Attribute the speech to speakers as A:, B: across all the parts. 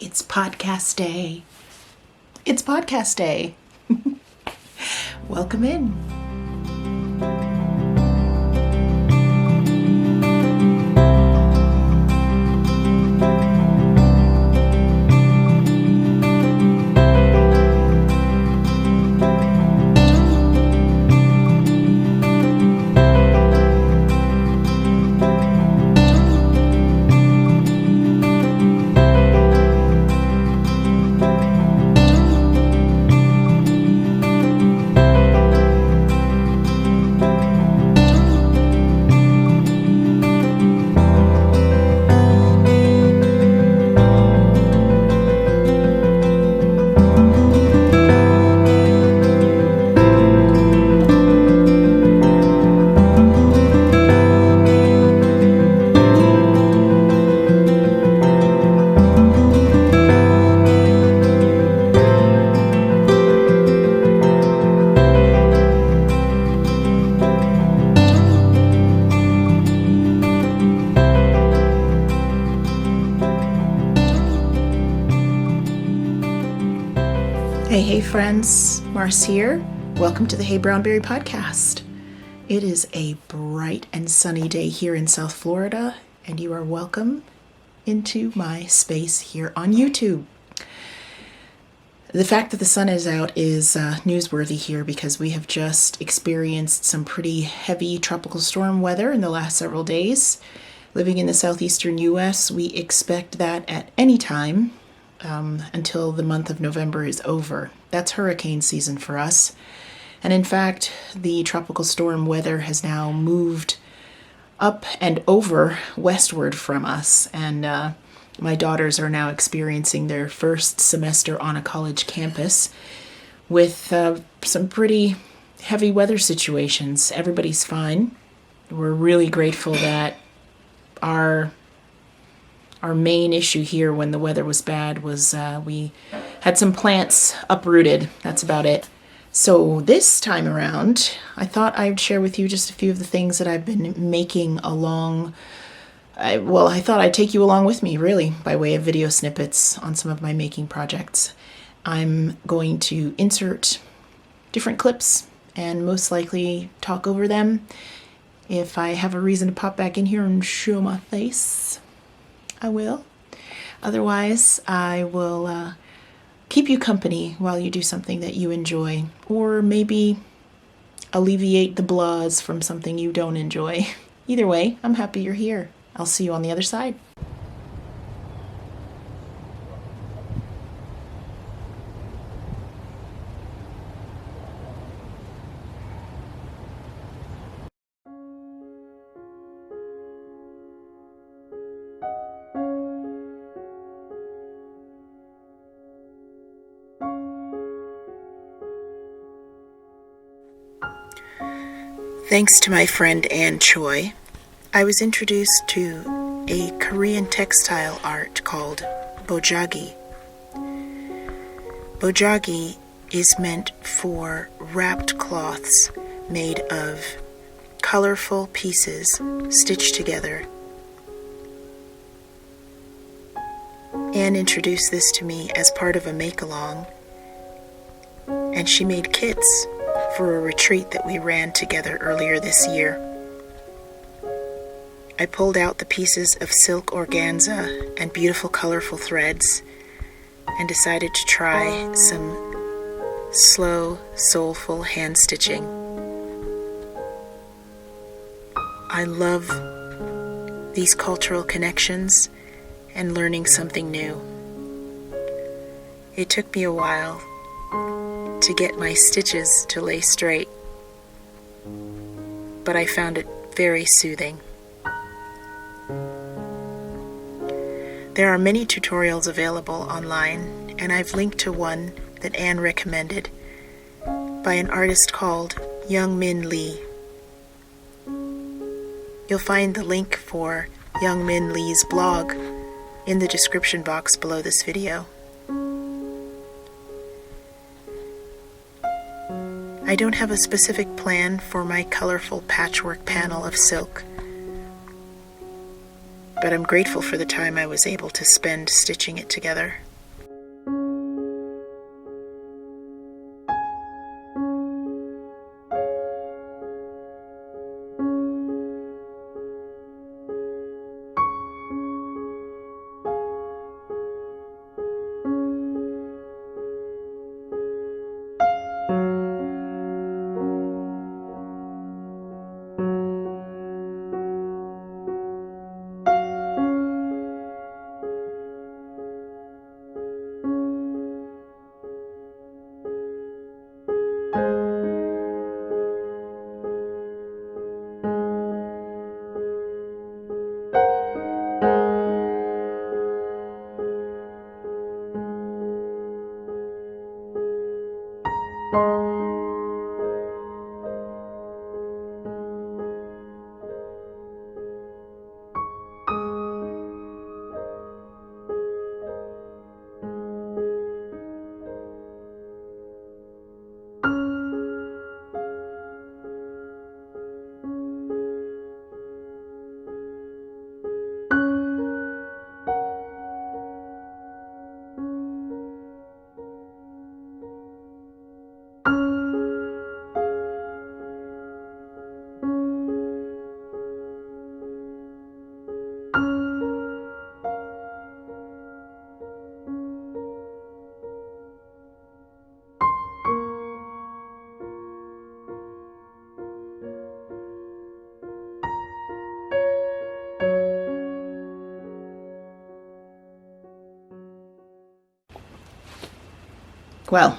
A: It's podcast day. It's podcast day. Welcome in. Hey friends, Mars here. Welcome to the heyBrownBerry podcast. It is a bright and sunny day here in South Florida, and you are welcome into my space here on YouTube. The fact that the sun is out is newsworthy here because we have just experienced some pretty heavy tropical storm weather in the last several days. Living in the southeastern U.S., we expect that at any time until the month of November is over. That's hurricane season for us. And in fact, the tropical storm weather has now moved up and over westward from us. And my daughters are now experiencing their first semester on a college campus with some pretty heavy weather situations. Everybody's fine. We're really grateful that our main issue here when the weather was bad was we had some plants uprooted. That's about it. So this time around, I thought I'd share with you just a few of the things that I've been making along. I thought I'd take you along with me, really, by way of video snippets on some of my making projects. I'm going to insert different clips and most likely talk over them. If I have a reason to pop back in here and show my face, I will. Otherwise, I will keep you company while you do something that you enjoy, or maybe alleviate the blahs from something you don't enjoy. Either way, I'm happy you're here. I'll see you on the other side. Thanks to my friend Ann Choi, I was introduced to a Korean textile art called bojagi. Bojagi is meant for wrapped cloths made of colorful pieces stitched together. Ann introduced this to me as part of a make-along, and she made kits for a retreat that we ran together earlier this year. I pulled out the pieces of silk organza and beautiful colorful threads and decided to try some slow, soulful hand stitching. I love these cultural connections and learning something new. It took me a while to get my stitches to lay straight, but I found it very soothing. There are many tutorials available online, and I've linked to one that Anne recommended by an artist called Young Min Lee. You'll find the link for Young Min Lee's blog in the description box below this video. I don't have a specific plan for my colorful patchwork panel of silk, but I'm grateful for the time I was able to spend stitching it together. Well,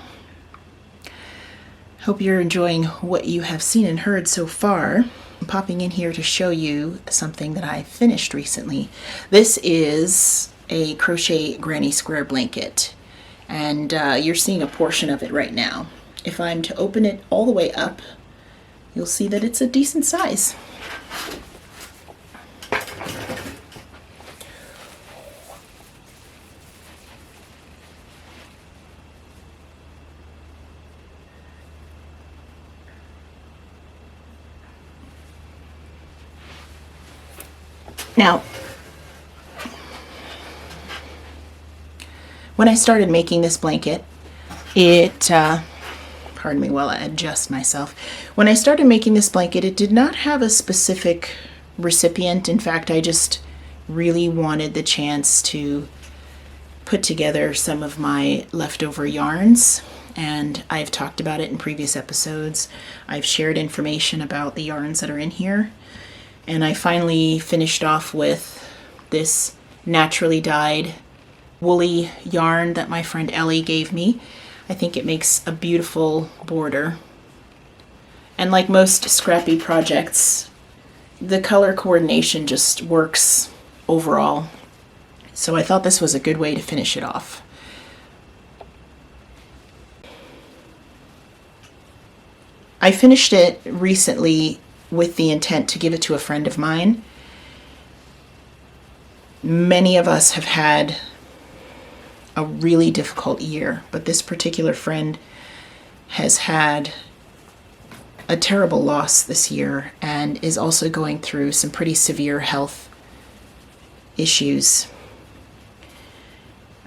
A: hope you're enjoying what you have seen and heard so far. I'm popping in here to show you something that I finished recently. This is a crochet granny square blanket, and you're seeing a portion of it right now. If I'm to open it all the way up, you'll see that it's a decent size. Now, when I started making this blanket, pardon me while I adjust myself. When I started making this blanket, it did not have a specific recipient. In fact, I just really wanted the chance to put together some of my leftover yarns, and I've talked about it in previous episodes. I've shared information about the yarns that are in here, and I finally finished off with this naturally dyed woolly yarn that my friend Ellie gave me. I think it makes a beautiful border. And like most scrappy projects, the color coordination just works overall. So I thought this was a good way to finish it off. I finished it recently with the intent to give it to a friend of mine. Many of us have had a really difficult year, but this particular friend has had a terrible loss this year and is also going through some pretty severe health issues.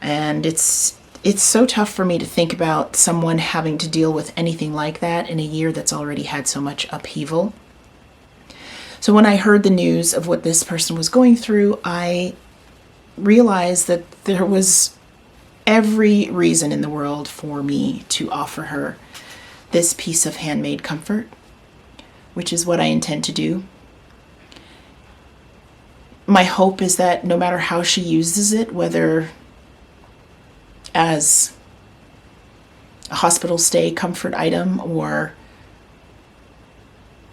A: And it's so tough for me to think about someone having to deal with anything like that in a year that's already had so much upheaval. So when I heard the news of what this person was going through, I realized that there was every reason in the world for me to offer her this piece of handmade comfort, which is what I intend to do. My hope is that no matter how she uses it, whether as a hospital stay comfort item or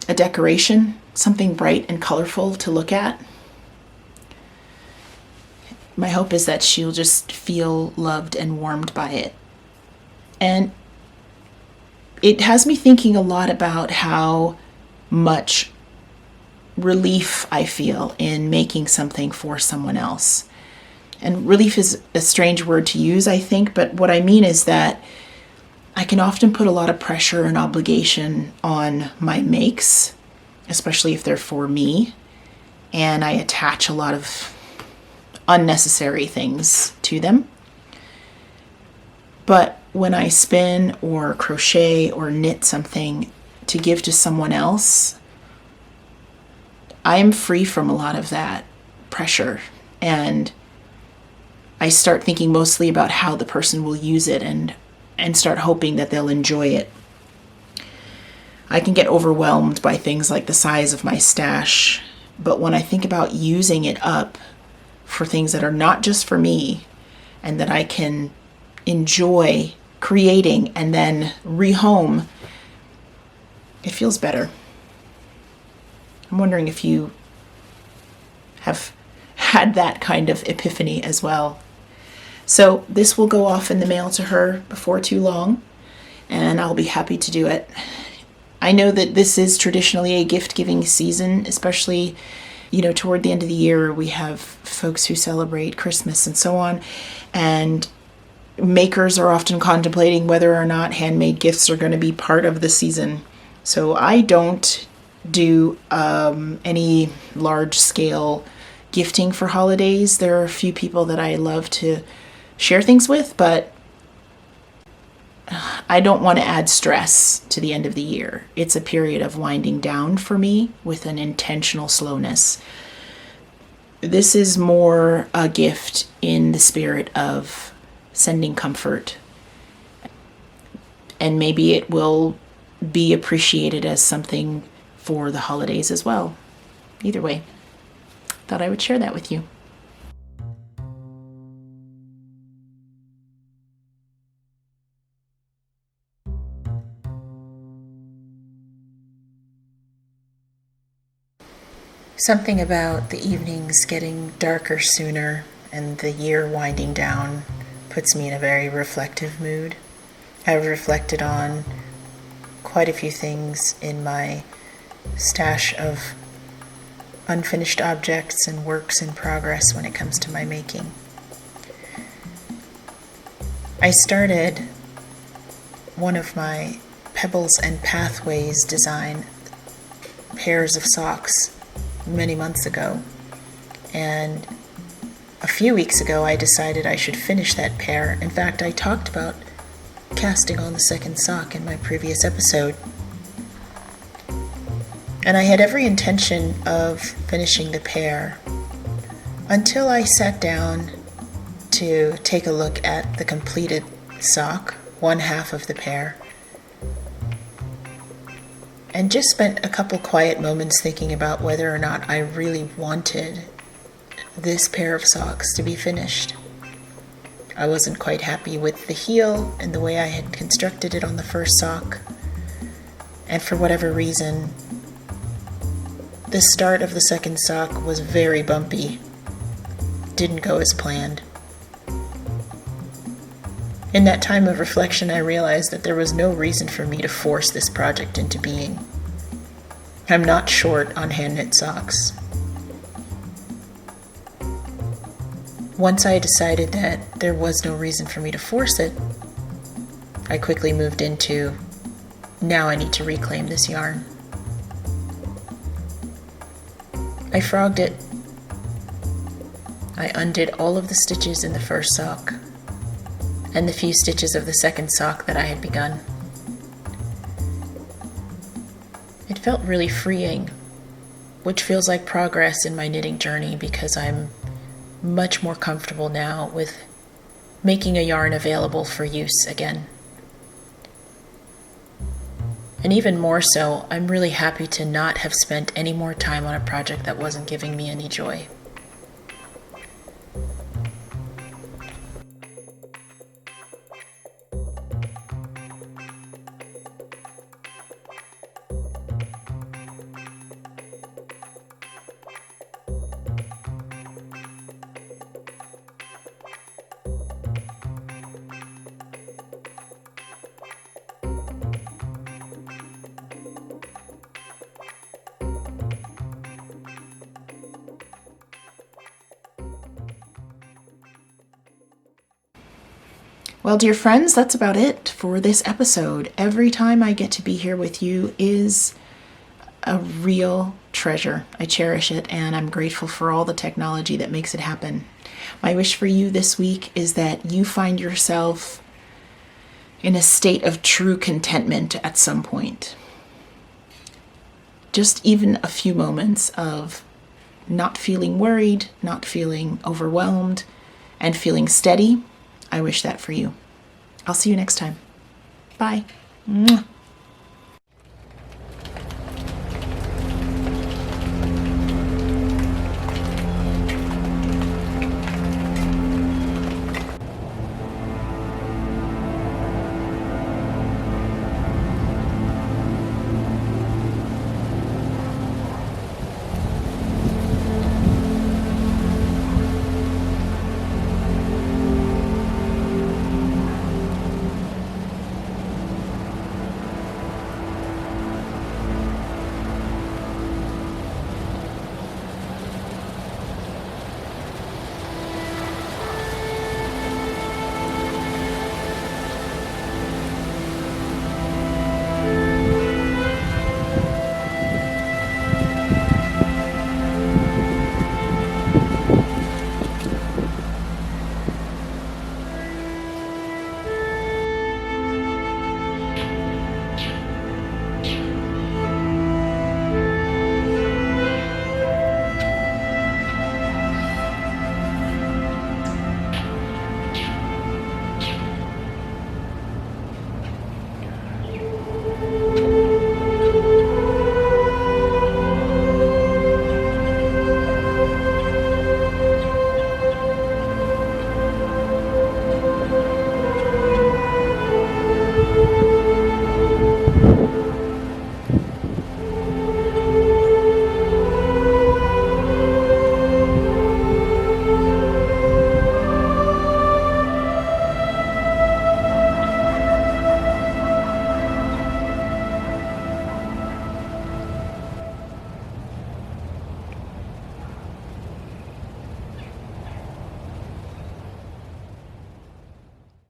A: a decoration, something bright and colorful to look at, my hope is that she'll just feel loved and warmed by it. And it has me thinking a lot about how much relief I feel in making something for someone else. And relief is a strange word to use, I think, but what I mean is that I can often put a lot of pressure and obligation on my makes, especially if they're for me, and I attach a lot of unnecessary things to them. But when I spin or crochet or knit something to give to someone else, I am free from a lot of that pressure, and I start thinking mostly about how the person will use it and start hoping that they'll enjoy it. I can get overwhelmed by things like the size of my stash, but when I think about using it up for things that are not just for me and that I can enjoy creating and then rehome, it feels better. I'm wondering if you have had that kind of epiphany as well. So this will go off in the mail to her before too long, and I'll be happy to do it. I know that this is traditionally a gift-giving season, especially, toward the end of the year. We have folks who celebrate Christmas and so on, and makers are often contemplating whether or not handmade gifts are going to be part of the season. So I don't do any large-scale gifting for holidays. There are a few people that I love to share things with, but I don't want to add stress to the end of the year. It's a period of winding down for me with an intentional slowness. This is more a gift in the spirit of sending comfort, and maybe it will be appreciated as something for the holidays as well. Either way, thought I would share that with you. Something about the evenings getting darker sooner and the year winding down puts me in a very reflective mood. I've reflected on quite a few things in my stash of unfinished objects and works in progress when it comes to my making. I started one of my Pebbles and Pathways design pairs of socks many months ago, and a few weeks ago I decided I should finish that pair. In fact, I talked about casting on the second sock in my previous episode, and I had every intention of finishing the pair until I sat down to take a look at the completed sock, one half of the pair, and just spent a couple quiet moments thinking about whether or not I really wanted this pair of socks to be finished. I wasn't quite happy with the heel and the way I had constructed it on the first sock, and for whatever reason, the start of the second sock was very bumpy. Didn't go as planned. In that time of reflection, I realized that there was no reason for me to force this project into being. I'm not short on hand-knit socks. Once I decided that there was no reason for me to force it, I quickly moved into, now I need to reclaim this yarn. I frogged it. I undid all of the stitches in the first sock and the few stitches of the second sock that I had begun. It felt really freeing, which feels like progress in my knitting journey because I'm much more comfortable now with making a yarn available for use again. And even more so, I'm really happy to not have spent any more time on a project that wasn't giving me any joy. Well, dear friends, that's about it for this episode. Every time I get to be here with you is a real treasure. I cherish it, and I'm grateful for all the technology that makes it happen. My wish for you this week is that you find yourself in a state of true contentment at some point. Just even a few moments of not feeling worried, not feeling overwhelmed, and feeling steady. I wish that for you. I'll see you next time. Bye. Mwah.